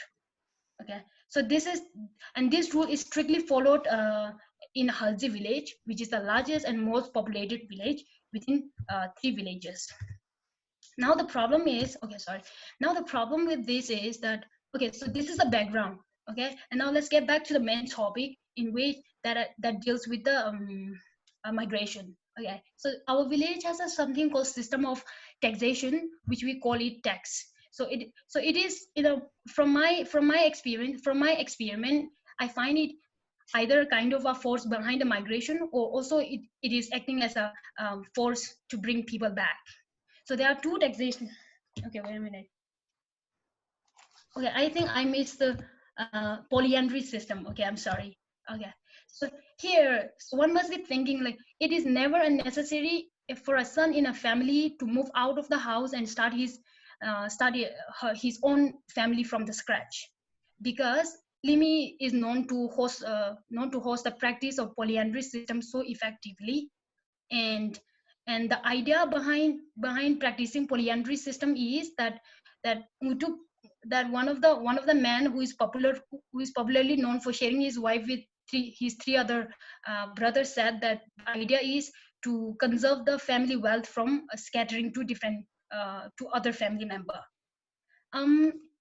Okay, so this rule is strictly followed in Haldi village, which is the largest and most populated village within 3 villages. Now the problem is, now the problem with this is that, so this is the background, and now let's get back to the main topic in which that deals with the migration. So our village has something called system of taxation, which we call it tax. So it is, from my experiment, I find it either kind of a force behind the migration, or also it is acting as a force to bring people back. So there are 2 taxation. Okay, wait a minute. Okay, I think I missed the polyandry system. Okay, I'm sorry. Okay, so here, one must be thinking like it is never necessary for a son in a family to move out of the house and start his own family from the scratch, because Limi is known to host the practice of polyandry system so effectively, and the idea behind practicing polyandry system is that one of the men who is popularly known for sharing his wife with his 3 other brothers said that the idea is to conserve the family wealth from scattering to different to other family member.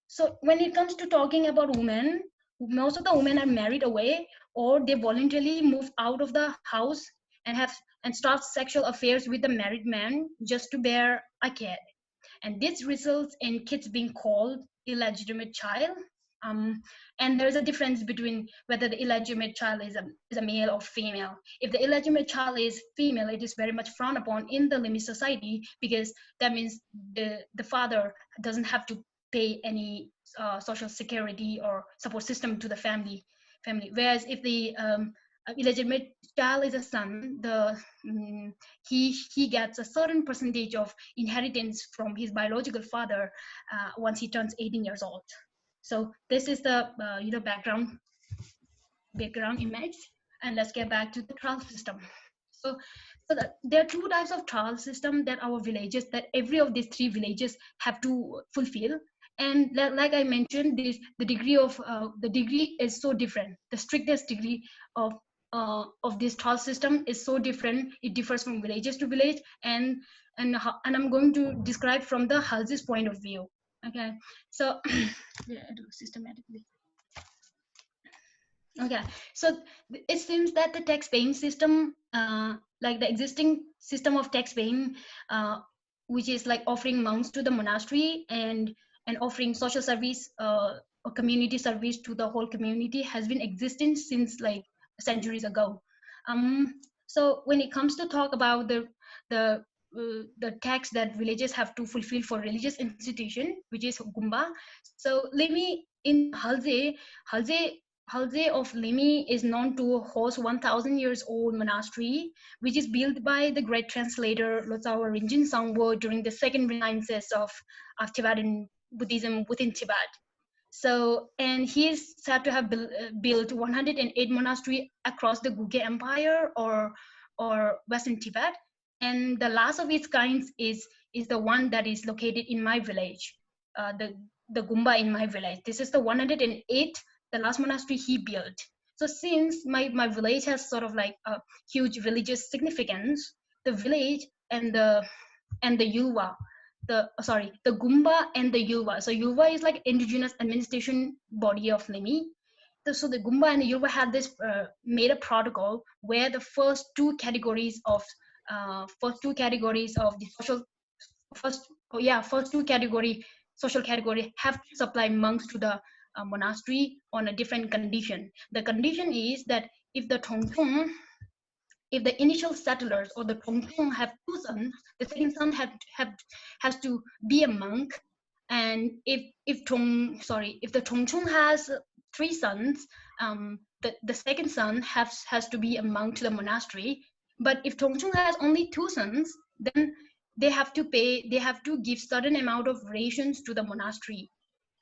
So when it comes to talking about women, most of the women are married away, or they voluntarily move out of the house and start sexual affairs with the married man just to bear a kid, and this results in kids being called illegitimate child. And there's a difference between whether the illegitimate child is a male or female. If the illegitimate child is female, it is very much frowned upon in the Limi society, because that means the father doesn't have to pay any social security or support system to the family. Whereas if the illegitimate child is a son, he gets a certain percentage of inheritance from his biological father once he turns 18 years old. So this is the background image, and let's get back to the trial system. So there are 2 types of trial system that every of these 3 villages have to fulfill. And like I mentioned, the degree is so different. The strictest degree of this trial system is so different. It differs from villages to village, and I'm going to describe from the Halzi's point of view. Okay, so yeah, I do systematically. Okay, so it seems that the tax paying system, like the existing system of tax paying, which is like offering monks to the monastery and offering social service or community service to the whole community, has been existing since like centuries ago. So when it comes to talk about the tax that villages have to fulfill for religious institution, which is Gumba. So Limi in Halze of Limi is known to host 1,000 years old monastery, which is built by the great translator Losao Rinjin Sangbo during the second renaissance of Tibetan Buddhism within Tibet. So, and he is said to have built 108 monasteries across the Guge Empire or Western Tibet. And the last of its kind is the one that is located in my village. the Gumba in my village. This is the 108th, the last monastery he built. So since my village has sort of like a huge religious significance, the village and the Yulwa, the Gumba and the Yulwa. So Yulwa is like indigenous administration body of Limi. So the Gumba and the Yulwa had this made a protocol where the first two categories of the social category have to supply monks to the monastery on a different condition. The condition is that if the initial settlers or the Tongtung have two sons, the second son has to be a monk. And if the Tongtung has three sons, the second son has to be a monk to the monastery. But if Tongtung has only two sons, then they have to give certain amount of rations to the monastery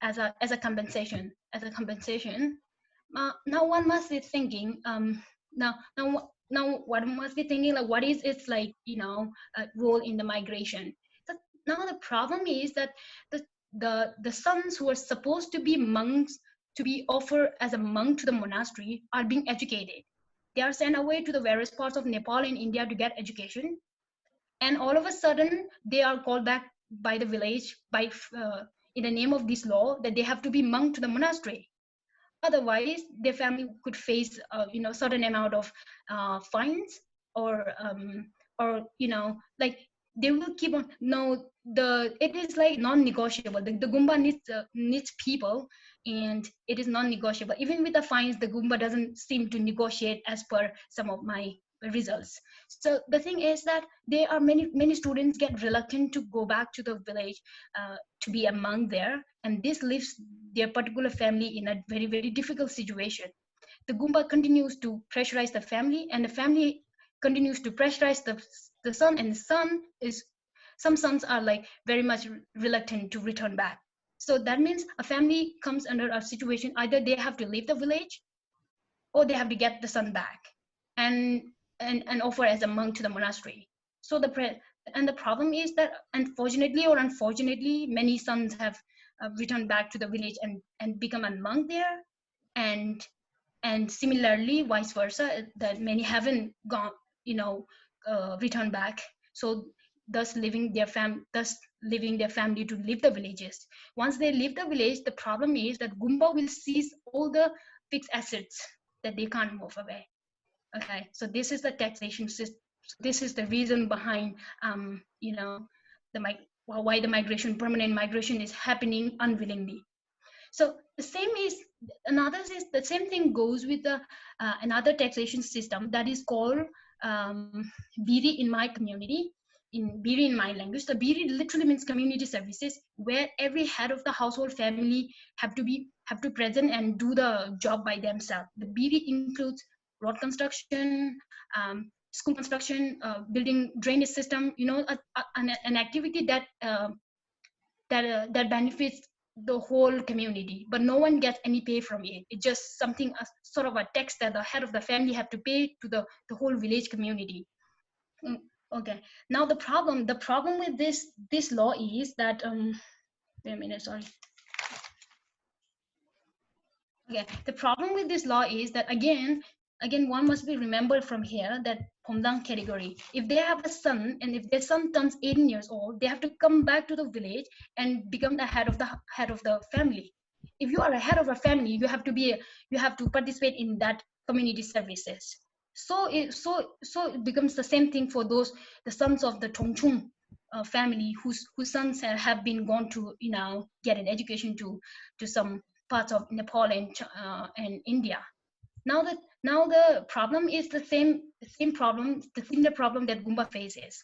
as a compensation. Now one must be thinking, now one must be thinking, like, what is its, like, role in the migration? So now the problem is that the sons who are supposed to be monks, to be offered as a monk to the monastery, are being educated. They are sent away to the various parts of Nepal and India to get education, and all of a sudden they are called back by the village in the name of this law that they have to be monk to the monastery. Otherwise, their family could face certain amount of fines, or like they will keep on. No, it is like non-negotiable. The Gumba needs people, and it is non-negotiable. Even with the fines, the Gumba doesn't seem to negotiate as per some of my results. So the thing is that there are many students get reluctant to go back to the village to be a monk there, and this leaves their particular family in a very, very difficult situation. The Gumba continues to pressurize the family, and the family continues to pressurize the son, and some sons are like very much reluctant to return back. So that means a family comes under a situation, either they have to leave the village or they have to get the son back and offer as a monk to the monastery. So the problem is that unfortunately, many sons have returned back to the village and become a monk there, and similarly vice versa, that many haven't gone, returned back. So thus leaving their family to leave the villages. Once they leave the village, the problem is that Gumba will seize all the fixed assets that they can't move away. Okay, so this is the taxation system. This is the reason behind why the permanent migration is happening unwillingly. So the same thing goes with the another taxation system that is called Biri in my community, in Biri in my language. So Biri literally means community services, where every head of the household family have to present and do the job by themselves. The Biri includes road construction, school construction, building drainage system. An activity that benefits the whole community, but no one gets any pay from it. It's just something, sort of a tax that the head of the family have to pay to the whole village community. Okay. Now the problem with this law is that wait a minute, sorry. Okay, the problem with this law is that again one must be remembered from here that Pomdang category. If they have a son, and if their son turns 18 years old, they have to come back to the village and become the head of the family. If you are a head of a family, you have to participate in that community services. So it becomes the same thing for the sons of the Tongchung family whose sons have been gone to get an education to some parts of Nepal and India. Now the problem is the same problem, the similar problem that Gumba faces.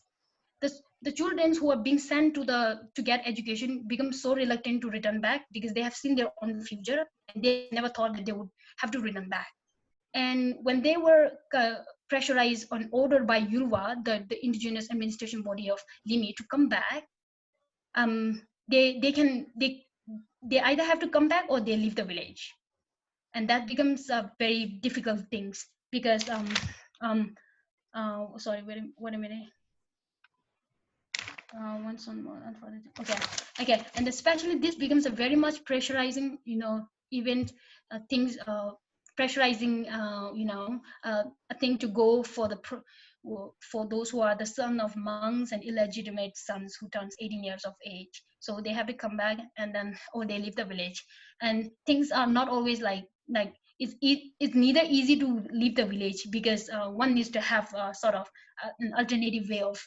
The children who are being sent to get education become so reluctant to return back because they have seen their own future and they never thought that they would have to return back. And when they were pressurized on order by Yulwa, the indigenous administration body of Limi, to come back, they either have to come back or they leave the village, and that becomes very difficult things because sorry, wait a minute. One son more unfortunate. Okay, and especially this becomes a very much pressurizing, event, things, pressurizing, a thing to go for for those who are the son of monks and illegitimate sons who turns 18 years of age. So they have to come back, and then they leave the village, and things are not always like it's neither easy to leave the village, because one needs to have sort of an alternative way of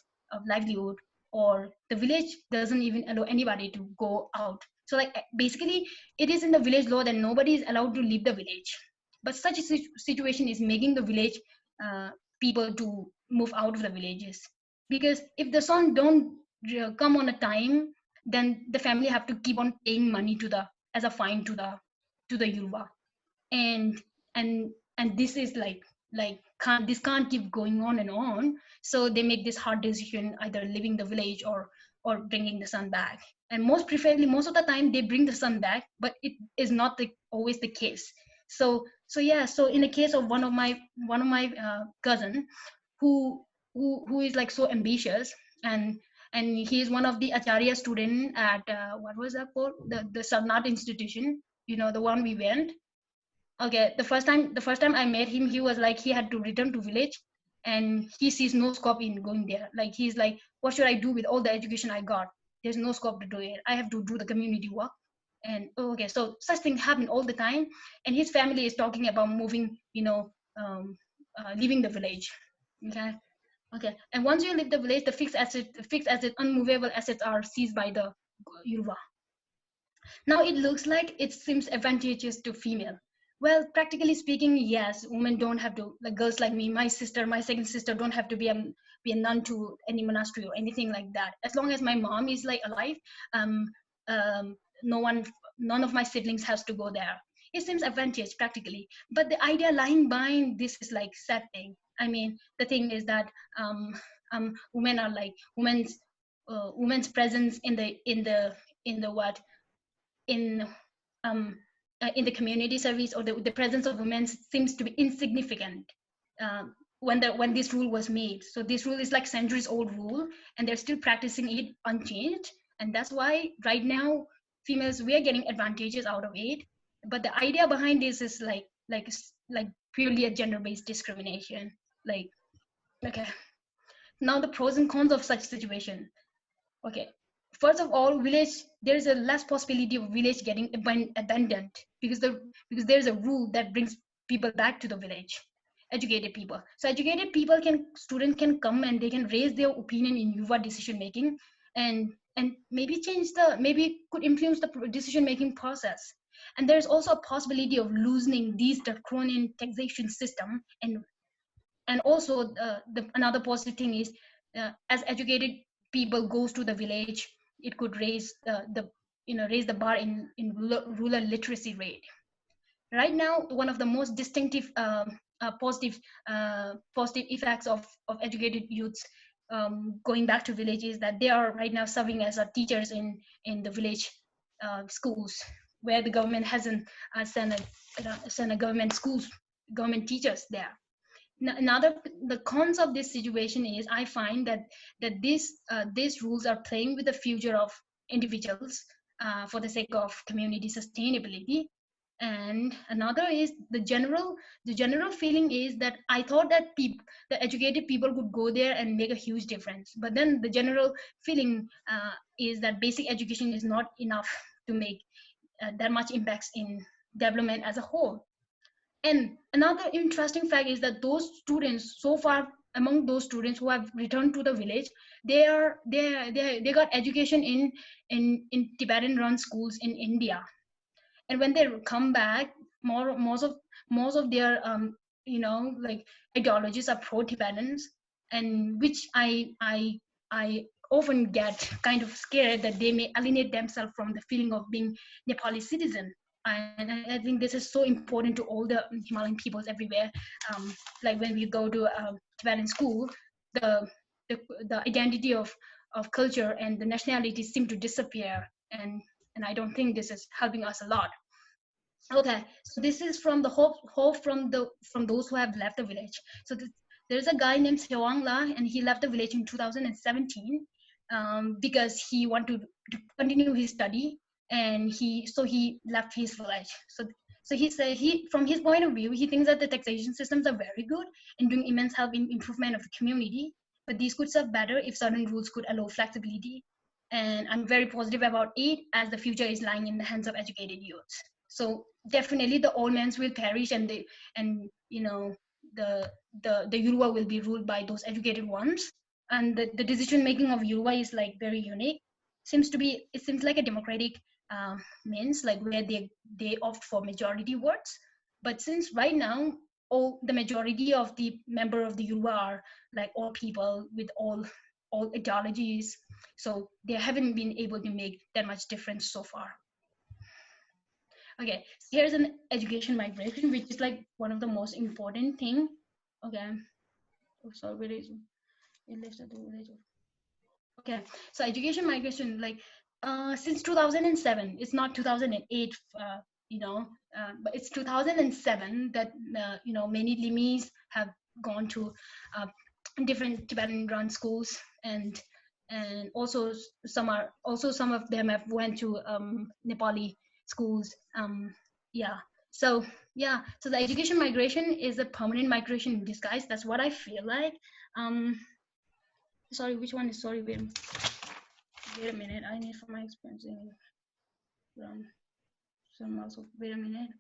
livelihood, or the village doesn't even allow anybody to go out. So like basically it is in the village law that nobody is allowed to leave the village, but such a situation is making the village people to move out of the villages, because if the son don't come on a time, then the family have to keep on paying money to the as a fine to the Yuva. And this is like can't keep going on and on. So they make this hard decision, either leaving the village or bringing the son back. And preferably most of the time they bring the son back, but it is not always the case. So so in the case of one of my cousin who is like so ambitious, and he is one of the Acharya student at what was that called, the Sarnath institution, the one we went. Okay, the first time I met him, he was like he had to return to village, and he sees no scope in going there. Like he's like, what should I do with all the education I got? There's no scope to do it. I have to do the community work. And okay, so such things happen all the time, and his family is talking about moving, leaving the village. Okay, and once you leave the village, the fixed asset, unmovable assets are seized by the Yuva. Now it looks like it seems advantageous to female. Well, practically speaking, yes, women don't have to, like girls like me, my second sister don't have to be a nun to any monastery or anything like that. As long as my mom is like alive, none of my siblings has to go there. It seems advantageous practically, but the idea lying behind this is like sad thing. I mean, the thing is that women are like women's presence in the what in the community service, or the presence of women seems to be insignificant when this rule was made. So this rule is like centuries old rule, and they're still practicing it unchanged. And that's why right now females, we are getting advantages out of it. But the idea behind this is like purely a gender-based discrimination. Like, okay, now the pros and cons of such situation. Okay, first of all, there is a less possibility of village getting abandoned, because there's a rule that brings people back to the village, educated people. So educated people students can come and they can raise their opinion in Yuva decision making, and maybe could influence the decision making process. And there's also a possibility of loosening these draconian taxation system, and also another positive thing is, as educated people goes to the village, it could raise the bar in rural literacy rate. Right now, one of the most distinctive positive effects of educated youths going back to villages, that they are right now serving as teachers in the village schools, where the government hasn't sent a government teachers there. The cons of this situation is, I find that these rules are playing with the future of individuals for the sake of community sustainability. And another is the general feeling is that I thought that the educated people could go there and make a huge difference, but then the general feeling is that basic education is not enough to make that much impacts in development as a whole. And another interesting fact is that those students, so far among those students who have returned to the village, they got education in Tibetan run schools in India. And when they come back, most of their like ideologies are pro-Tibetans, and which I often get kind of scared that they may alienate themselves from the feeling of being Nepali citizen. And I think this is so important to all the Himalayan peoples everywhere. Like when we go to a Tibetan school, the identity of culture and the nationality seem to disappear, and I don't think this is helping us a lot. Okay, so this is from the hope from those who have left the village. So there's a guy named Sewang La, and he left the village in 2017. because he wanted to continue his study, and he left his village. So he said, from his point of view, he thinks that the taxation systems are very good and doing immense help in improvement of the community, but these could serve better if certain rules could allow flexibility. And I'm very positive about it, as the future is lying in the hands of educated youths. So definitely the old mans will perish, and the Yoruba will be ruled by those educated ones. And the decision making of Yoruba is like very unique. It seems like a democratic means, like where they opt for majority votes. But since right now the majority of the member of the Yoruba are like all people with all ideologies, so they haven't been able to make that much difference so far. Okay, so here's an education migration, which is like one of the most important thing. Okay, oh, sorry, where is it? Okay, so education migration, like since 2007, it's not 2008, but it's 2007 that many Limis have gone to different Tibetan-run schools, and also some of them have went to Nepali schools. So the education migration is a permanent migration in disguise. That's what I feel like. Sorry, which one is sorry? Wait a minute. I need for my experience in some also. Wait a minute.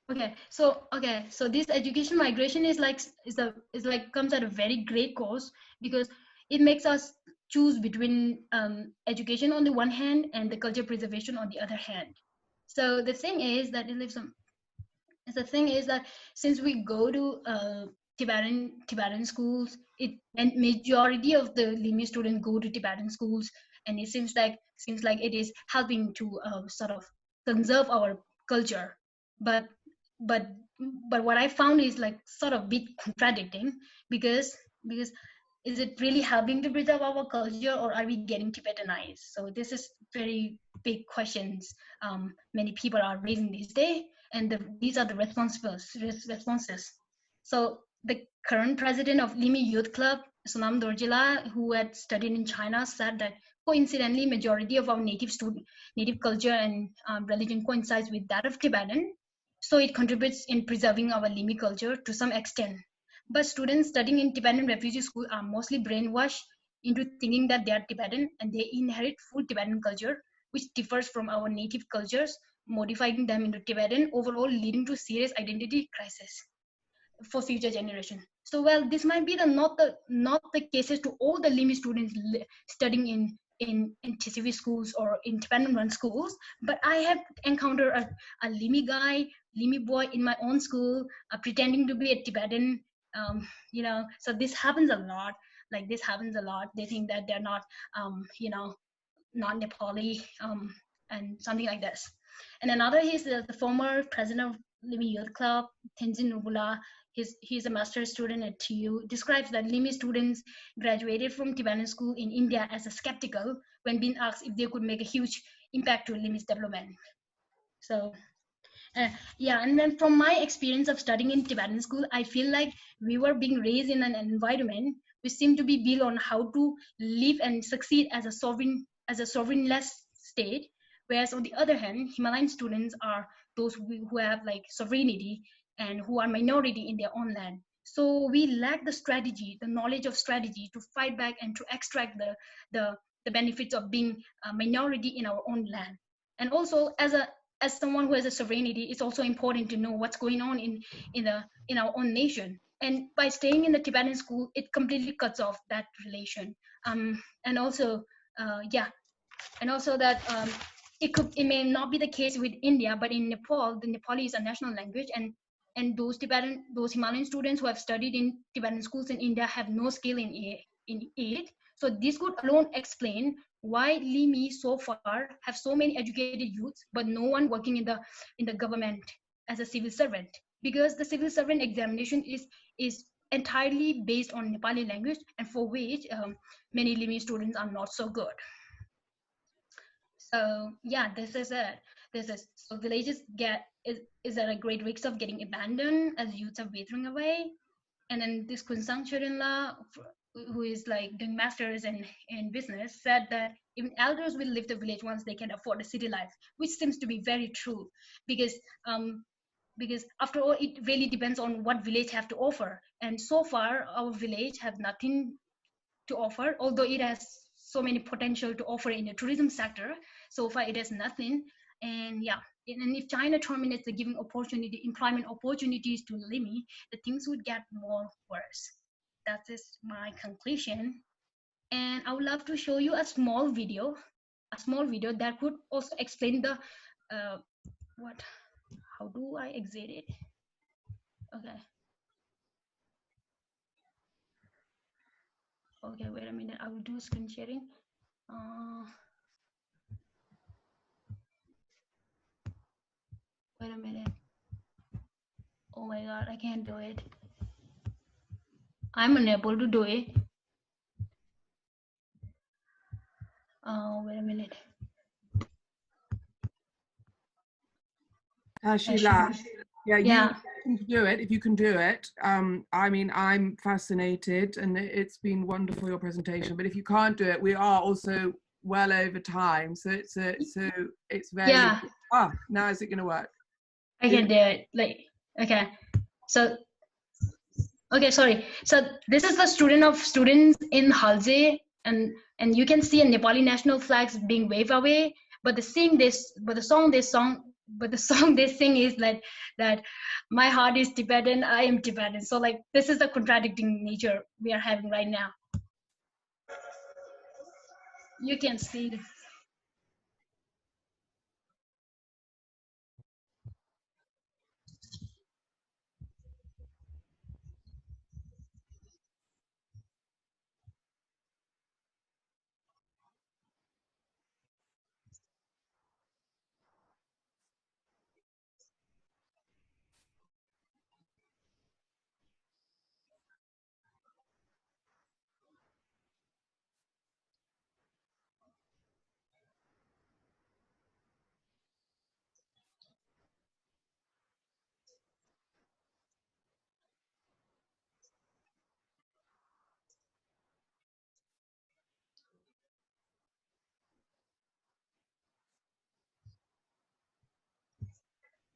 Okay, so this education migration is like comes at a very great cost, because it makes us choose between education on the one hand and the culture preservation on the other hand. So the thing is that since we go to Tibetan schools, and majority of the Limi students go to Tibetan schools, and it seems like it is helping to sort of conserve our culture. But what I found is like sort of bit contradicting, because is it really helping to preserve our culture, or are we getting Tibetanized? So this is very big questions many people are raising these days, and these are the responses. So the current president of Limi Youth Club, Sonam Dorjila, who had studied in China, said that coincidentally, majority of our native culture and religion coincides with that of Tibetan. So it contributes in preserving our Limi culture to some extent. But students studying in Tibetan refugee school are mostly brainwashed into thinking that they are Tibetan, and they inherit full Tibetan culture, which differs from our native cultures, modifying them into Tibetan, overall leading to serious identity crisis for future generation. So well, this might be not the cases to all the Limi students studying in TCV schools or in Tibetan-run schools, but I have encountered a Limi guy, Limi boy in my own school, pretending to be a Tibetan. So this happens a lot. They think that they're not, not Nepali, and something like this. And another is the former president of Limi Youth Club, Tenzin Nubula. He's a master's student at TU, describes that Limi students graduated from Tibetan school in India as a skeptical when being asked if they could make a huge impact to Limi's development. So and then from my experience of studying in Tibetan school, I feel like we were being raised in an environment which seemed to be built on how to live and succeed as a sovereign-less state, whereas on the other hand, Himalayan students are those who have like sovereignty and who are minority in their own land. So we lack the knowledge of strategy to fight back and to extract the benefits of being a minority in our own land. And also, as someone who has a sovereignty, it's also important to know what's going on in our own nation. And by staying in the Tibetan school, it completely cuts off that relation. And also that it may not be the case with India, but in Nepal, the Nepali is a national language, and those Himalayan students who have studied in Tibetan schools in India have no skill in it. So this could alone explain why Limi so far have so many educated youths, but no one working in the government as a civil servant, because the civil servant examination is entirely based on Nepali language, and for which many Limi students are not so good. So yeah, this is it. So villages is at a great risk of getting abandoned as youths are withering away. And then this Kunsang Churinla, who is like doing masters in business, said that even elders will leave the village once they can afford the city life, which seems to be very true, because after all, it really depends on what village have to offer. And so far, our village have nothing to offer, although it has so many potential to offer in the tourism sector. So far, it has nothing. And yeah, and if China terminates the giving employment opportunities to Limi, the things would get more worse. That is my conclusion. And I would love to show you a small video that could also explain the how do I exit it? Okay. Okay, wait a minute. I will do screen sharing. Wait a minute. Oh my God, I can't do it. I'm unable to do it. Wait a minute. Tashi, yeah, you can do it if you can do it. I mean, I'm fascinated, and it's been wonderful, your presentation. But if you can't do it, we are also well over time, so it's very now is it going to work? I can do it. Like, okay, so okay, sorry. So this is the students in Halze, and you can see a Nepali national flags being waved away. But the song they sing is like that. My heart is Tibetan. I am Tibetan. So like this is the contradicting nature we are having right now. You can see.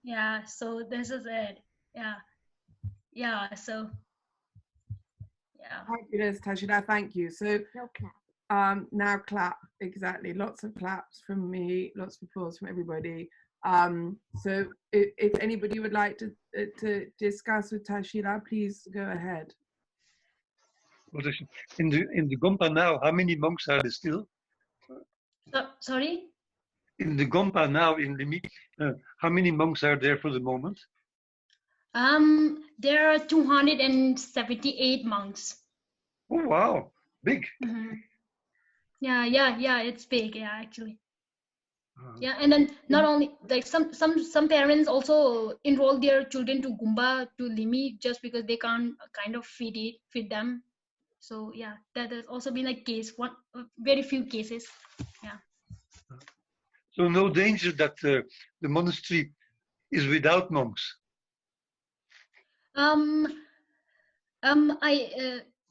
Yeah, so this is it. Yeah, so yeah. Fabulous, Tashi. Thank you. So now clap, exactly. Lots of claps from me, lots of applause from everybody. So if anybody would like to discuss with Tashila, please go ahead. In the Gompa now, how many monks are there still? Sorry? In the Gompa now in Limi, how many monks are there for the moment? There are 278 monks. Oh wow, big. Mm-hmm. Yeah, it's big, yeah, actually. Yeah, and then not only like some parents also enroll their children to Gumba, to Limi, just because they can't kind of feed them. So yeah, that has also been a case, very few cases. Yeah. So no danger that the monastery is without monks.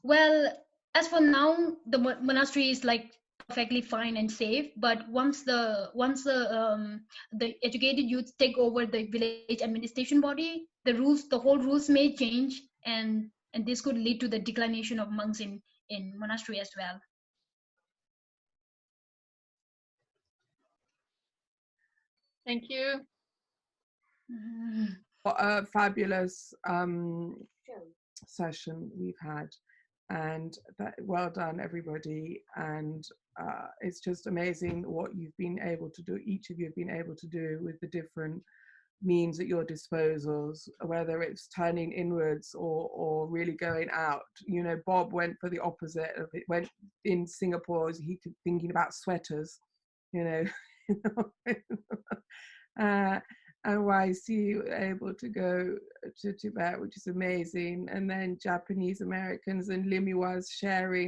Well, as for now, the monastery is like perfectly fine and safe. But once the educated youth take over the village administration body, the whole rules may change, and this could lead to the declination of monks in monastery as well. Thank you. What a fabulous session we've had, and well done everybody. And it's just amazing what you've been able to do, each of you have been able to do with the different means at your disposals, whether it's turning inwards or really going out. You know, Bob went for the opposite of it, went in Singapore, he kept thinking about sweaters, you know. And YC were able to go to Tibet, which is amazing. And then Japanese Americans, and Limi was sharing